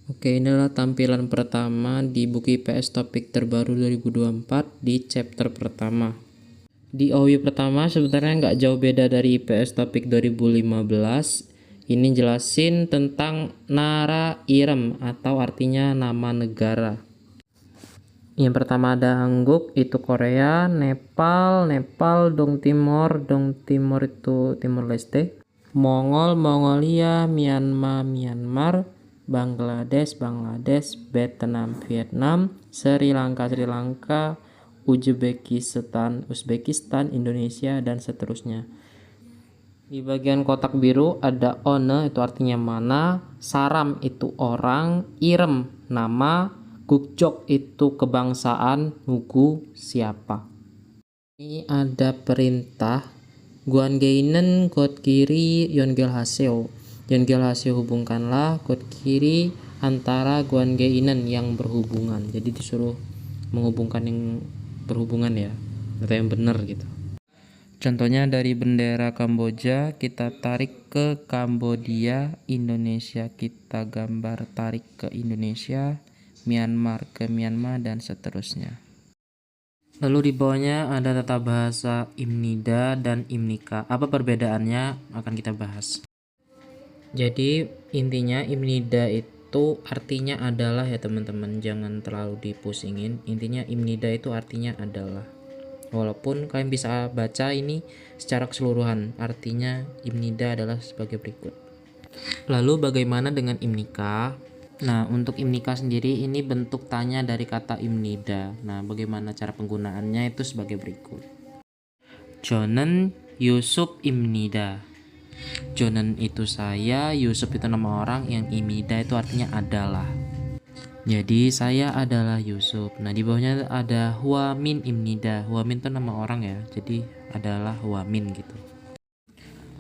Oke, inilah tampilan pertama di buku IPS topik terbaru 2024 di chapter pertama. Di OW pertama sebenarnya nggak jauh beda dari IPS topik 2015. Ini jelasin tentang Nara Irem atau artinya nama negara. Yang pertama ada Hangguk, itu Korea, Nepal, Dong Timor itu Timor Leste, Mongol, Mongolia, Myanmar, Bangladesh, Vietnam, Sri Lanka, Uzbekistan, Indonesia, dan seterusnya. Di bagian kotak biru ada One, itu artinya mana, Saram itu orang, Irem nama, Gukjok itu kebangsaan, Nugu siapa. Ini ada perintah Guangeinen God kiri Yongel Haseo. Yongel Haseo hubungkanlah God kiri antara Guangeinen yang berhubungan. Jadi disuruh menghubungkan yang berhubungan ya, atau yang benar gitu. Contohnya dari bendera Kamboja kita tarik ke Kambodia, Indonesia kita gambar tarik ke Indonesia, Myanmar ke Myanmar, dan seterusnya. Lalu di bawahnya ada tata bahasa Imnida dan Imnika. Apa perbedaannya akan kita bahas. Jadi intinya Imnida itu artinya adalah ya teman-teman, jangan terlalu dipusingin. Intinya Imnida itu artinya adalah. Walaupun kalian bisa baca ini secara keseluruhan, artinya Imnida adalah sebagai berikut. Lalu bagaimana dengan Imnika? Nah, untuk Imnika sendiri ini bentuk tanya dari kata Imnida. Nah, bagaimana cara penggunaannya itu sebagai berikut. Jonen Yusuf Imnida. Jonen itu saya, Yusuf itu nama orang, yang Imnida itu artinya adalah. Jadi saya adalah Yusuf. Nah di bawahnya ada Huamin Imnida. Huamin itu nama orang ya. Jadi adalah Huamin gitu.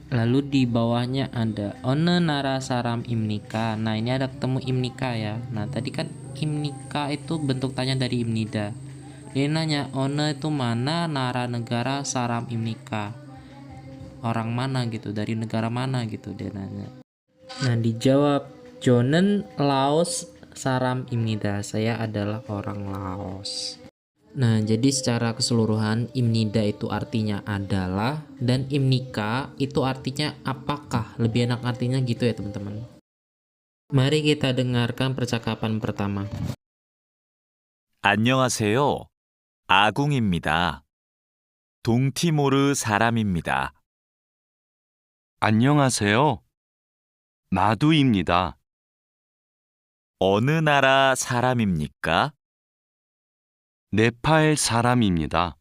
Lalu di bawahnya ada One Nara Saram Imnika. Nah ini ada ketemu Imnika ya. Nah tadi kan Imnika itu bentuk tanya dari Imnida. Dia nanya One itu mana, Nara negara, Saram Imnika orang mana gitu, dari negara mana gitu dia nanya. Nah dijawab Jonen Laos Saram Imnida, saya adalah orang Laos. Nah jadi secara keseluruhan Imnida itu artinya adalah, dan Imnika itu artinya apakah, lebih enak artinya gitu ya teman-teman. Mari kita dengarkan percakapan pertama. 안녕하세요. 아궁입니다. 동티모르 사람입니다. 안녕하세요. 마두입니다. 어느 나라 사람입니까? 네팔 사람입니다.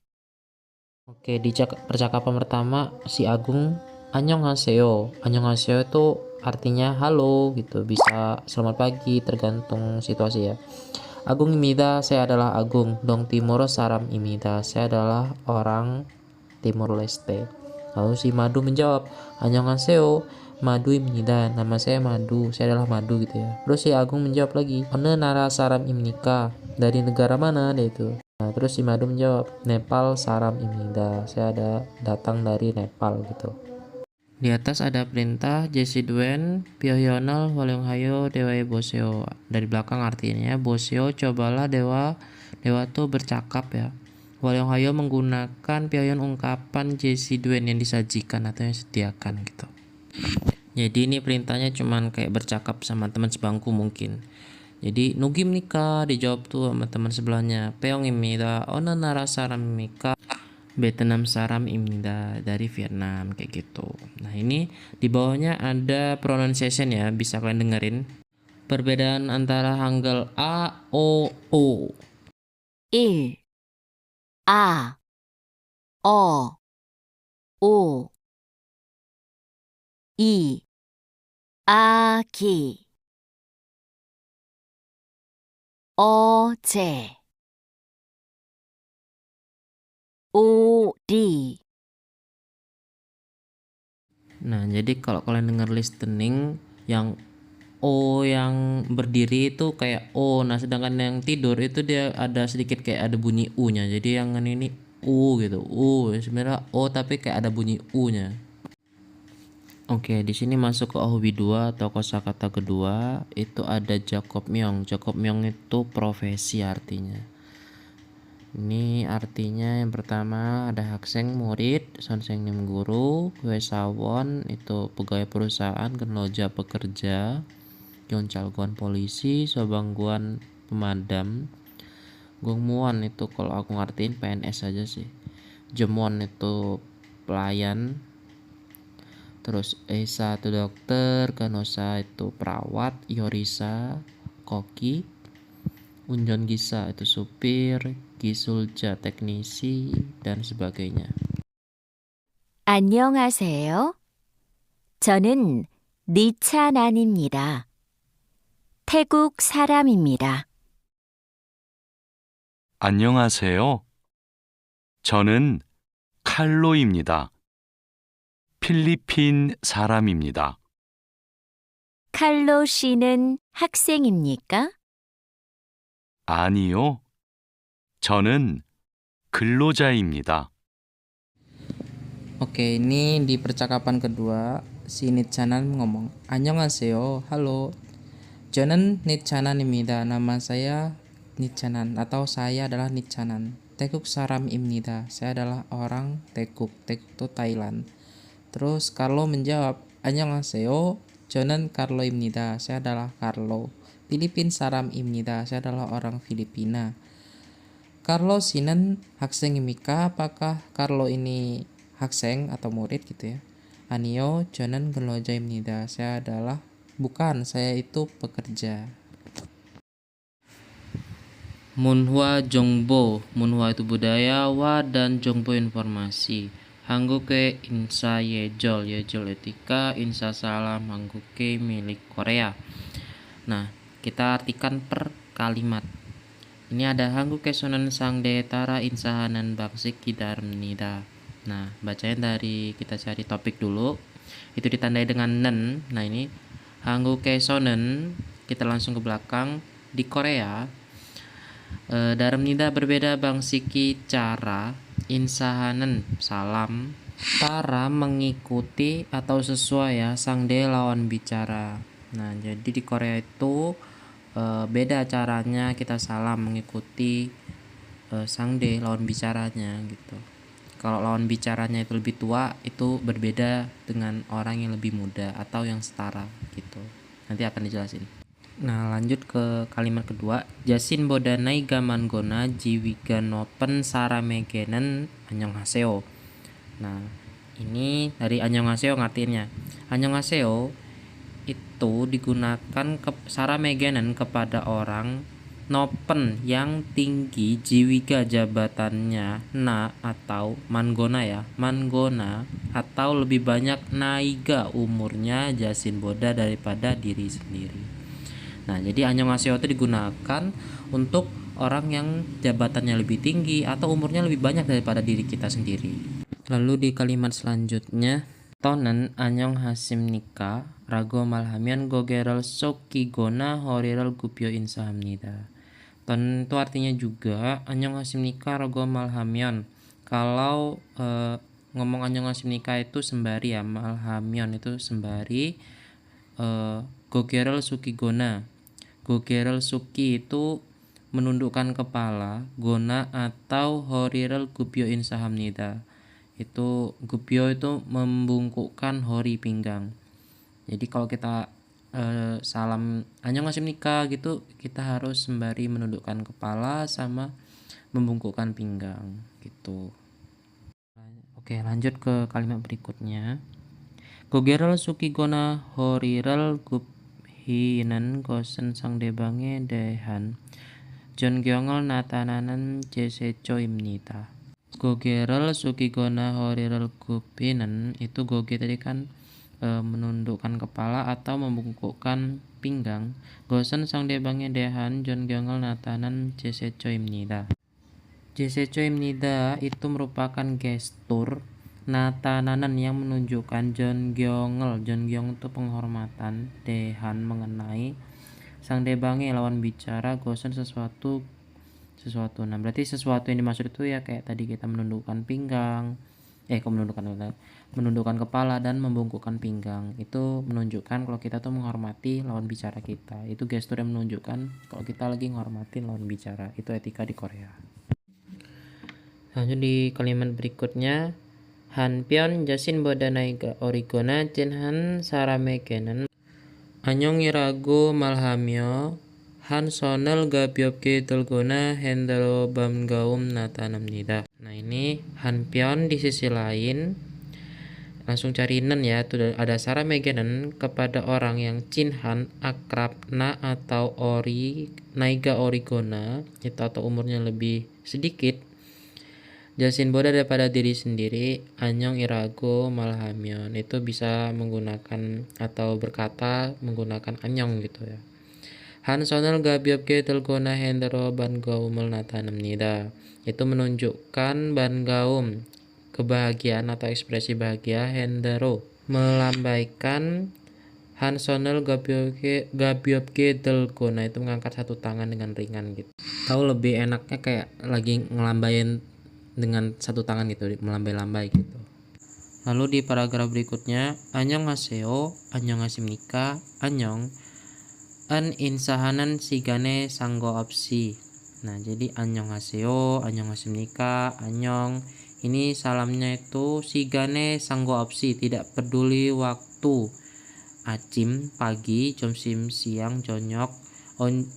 Oke, di percakapan pertama si Agung annyeonghaseyo. Annyeonghaseyo itu artinya halo gitu, bisa selamat pagi tergantung situasi ya. Agung imida, saya adalah Agung. Dong Timur Saram imida, saya adalah orang Timur Leste. Lalu si Madu menjawab, annyeonghaseyo, Madu imida, nama saya Madu, saya adalah Madu gitu ya. Terus si Agung menjawab lagi, one nara saram imnika, dari negara mana dia itu. Nah, terus si Madu menjawab, Nepal Saram Imnida, saya datang dari Nepal gitu. Di atas ada perintah Jesse Duen, Pyohyonal, Walonghayo, Dewa Boseo. Dari belakang artinya Boseo cobalah dewa tuh bercakap ya. Walonghayo menggunakan Pyohyon ungkapan Jesse Duen yang disajikan atau yang disediakan gitu. Jadi ini perintahnya cuman kayak bercakap sama teman sebangku mungkin. Jadi Nugim nikah dijawab tuh sama teman sebelahnya. Peong imida, ona nara saram mika, Vietnam saram imida, dari Vietnam kayak gitu. Nah ini di bawahnya ada pronunciation ya, bisa kalian dengerin. Perbedaan antara Hangul A, O, O. 1, 아, 어, 오, 2, 아기, 어제, 우리. Nah jadi kalau kalian dengar listening, yang O yang berdiri itu kayak O, nah sedangkan yang tidur itu dia ada sedikit kayak ada bunyi U nya, jadi yang ini U gitu, U sebenarnya O tapi kayak ada bunyi U nya. Oke, di sini masuk ke Ohwi 2 atau kosakata kedua, itu ada Jakob Myong. Jakob Myong itu profesi artinya. Ini artinya yang pertama ada Hakseng murid, Sonsengnim guru, Wesawon itu pegawai perusahaan, Kenloja pekerja, Yoncalguan polisi, Sobangguan pemadam, Gongmuan itu kalau aku ngertiin PNS aja sih. Jemon itu pelayan. Terus Esa itu dokter, Kanosa itu perawat, Yorisa koki, Unjon Gisa itu supir, Gisulja teknisi, dan sebagainya. 안녕하세요. 저는 니차난입니다. 태국 사람입니다. 안녕하세요. 저는 칼로입니다. 필리핀 사람입니다. 칼로 씨는 학생입니까? 아니요. 저는 근로자입니다. Oke, ini di percakapan kedua si Nitchanan ngomong, 안녕하세요, halo. 저는 Nitchanan입니다. Nama saya Nitchanan atau saya adalah Nitchanan. Tekuk saram입니다. Saya adalah orang Tekuk. Tekuk itu Thailand. Terus Carlo menjawab, 안녕하세요. 저는 Carlo입니다. Saya adalah Carlo. Filipin saram입니다. Saya adalah orang Filipina. Carlo 씨는 학생입니까? Apakah Carlo ini 학생 atau murid gitu ya? 아니요, 저는 근로자입니다. Saya adalah bukan, saya itu pekerja. Munhwa Jongbo, Munhwa itu budaya, Wa dan Jongbo informasi. Hangguke Insa Yejol, Yejol etika, Insa salam, Hangguke milik Korea. Nah, kita artikan per kalimat. Ini ada Hangguke Sonen Sangde Tara Insahanan Baksik Kidarmnida. Nah, bacanya dari kita cari topik dulu. Itu ditandai dengan nen. Nah, ini Hangguke Sonen, kita langsung ke belakang. Di Korea, Darmnida berbeda bangsiki cara, Insahanan salam, Tara mengikuti atau sesuai ya, Sangde lawan bicara. Nah, jadi di Korea itu beda caranya kita salam mengikuti Sangde lawan bicaranya gitu. Kalau lawan bicaranya itu lebih tua, itu berbeda dengan orang yang lebih muda atau yang setara gitu. Nanti akan dijelasin. Nah, lanjut ke kalimat kedua. Jasin bodanai gamanggona jiwiganopen saramegenen annyeonghaseyo. Nah, ini dari annyeonghaseyo ngartiinnya. Annyeonghaseyo itu digunakan saramegenen kepada orang nopen yang tinggi jiwiga jabatannya na atau manggona ya, manggona atau lebih banyak naiga umurnya jasin boda daripada diri sendiri. Nah, jadi annyeonghaseyo itu digunakan untuk orang yang jabatannya lebih tinggi atau umurnya lebih banyak daripada diri kita sendiri. Lalu di kalimat selanjutnya, tonen annyeonghasimnika rago malhamian gogerel sokigona horiral gupyo insahamnida. Ton itu artinya juga annyeonghasimnika rago malhamion. Kalau ngomong annyeonghasimnika itu sembari ya, malhamion itu sembari, gogerel sukigona. Gogerel suki itu menundukkan kepala, gona atau horiral gupyo insahamnida. Itu gupyo itu membungkukkan hori pinggang. Jadi kalau kita salam annyeonghasimnika gitu, kita harus sembari menundukkan kepala sama membungkukkan pinggang gitu. Oke, lanjut ke kalimat berikutnya. Gogerel sukigona horiral guphinan gosen sangdebange dehan jongyongol natananan jesechoimnita. Gogerel sukigona horiral guphinan itu goge tadi kan menundukkan kepala atau membungkukkan pinggang. Gosen sangdebange dehan jongyongol natanan jesechoimnida. Jesechoimnida itu merupakan gestur natananan yang menunjukkan jongyongel. Jongyong itu penghormatan, dehan mengenai, sangdebange lawan bicara, gosen sesuatu. Nah, berarti sesuatu yang dimaksud itu ya kayak tadi kita menundukkan pinggang, menundukkan kepala dan membungkukkan pinggang. Itu menunjukkan kalau kita tuh menghormati lawan bicara kita. Itu gestur yang menunjukkan kalau kita lagi menghormati lawan bicara. Itu etika di Korea. Lanjut di kalimat berikutnya, 한편 자신보다 나이가 어리거나 찐한 사람에게는 안녕이라고 말하며 한 손을 가볍게 들거나 핸들로 반가움 나타납니다. Nah ini 한편 di sisi lain, langsung cari nen ya, tuh ada saramegenen kepada orang yang cinhan akrab na atau naiga origona itu atau umurnya lebih sedikit. Jasin boda daripada diri sendiri, anyong irago malhamion itu bisa menggunakan atau berkata menggunakan anyong gitu ya. Han sonel gabyabke telgona hendero bangaumul natanamnida itu menunjukkan bangaum kebahagiaan atau ekspresi bahagia. Hendero melambaikan han sonel gabyabke telgona itu mengangkat satu tangan dengan ringan gitu. Tahu lebih enaknya kayak lagi ngelambain dengan satu tangan gitu, melambai-lambai gitu. Lalu di paragraf berikutnya, annyeonghaseyo, annyeonghasimnika, annyeong, an insahanan sigane sanggo opsi. Nah, jadi annyeonghaseyo, annyeonghasimnika, annyeong, ini salamnya itu sigane sanggo opsi, tidak peduli waktu. Acim, pagi, jomsim, siang, jonyok,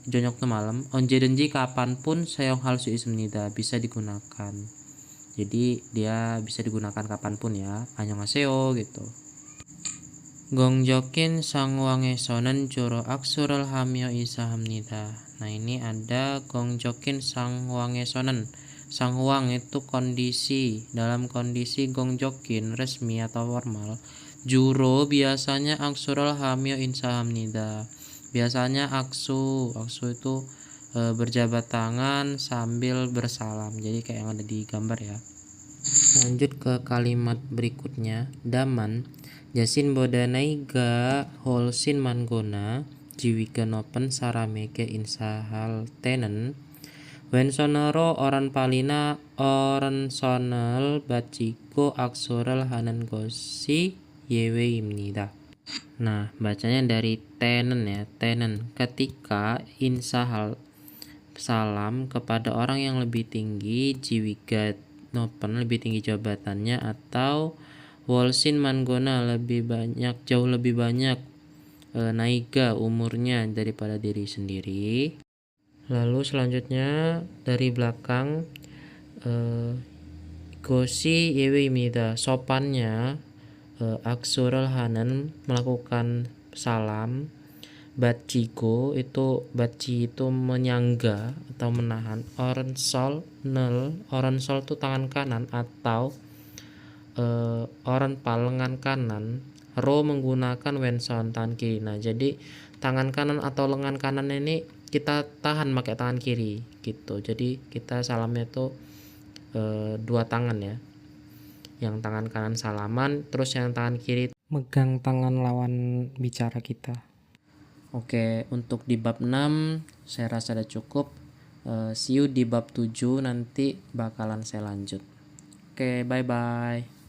jonyok itu malam, onjedenji kapanpun sayong halsu ismnida, bisa digunakan. Jadi dia bisa digunakan kapanpun ya, annyeonghaseyo gitu. Gongjokin sangwangesonen juro aksural hamyo isahamnida. Nah ini ada gongjokin sangwangesonen. Sangwang itu kondisi, dalam kondisi gongjokin resmi atau formal. Juro biasanya aksural hamyo insahamnida. Biasanya aksu itu berjabat tangan sambil bersalam, jadi kayak yang ada di gambar ya. Lanjut ke kalimat berikutnya, daman jasin bodanaiga holsin mangona jiwika nopen sarameke insahal tenen wensonero oran palina oran sonel baciko aksural hanan gosi yewe imnida. Nah bacanya dari tenen ya, tenen ketika insahal salam kepada orang yang lebih tinggi jiwigat nopen lebih tinggi jabatannya atau wolsin mangona jauh lebih banyak naiga umurnya daripada diri sendiri. Lalu selanjutnya dari belakang gosi yeweimida sopannya aksural hanan melakukan salam. Batjigo itu batji itu menyangga atau menahan. Orensol itu tangan kanan atau orenpal lengan kanan. Ro menggunakan wenson tangan kiri. Nah jadi tangan kanan atau lengan kanan ini kita tahan pakai tangan kiri gitu. Jadi kita salamnya itu dua tangan ya. Yang tangan kanan salaman, terus yang tangan kiri megang tangan lawan bicara kita. Oke, untuk di bab 6 saya rasa udah cukup. See you di bab 7, nanti bakalan saya lanjut. Oke, bye-bye.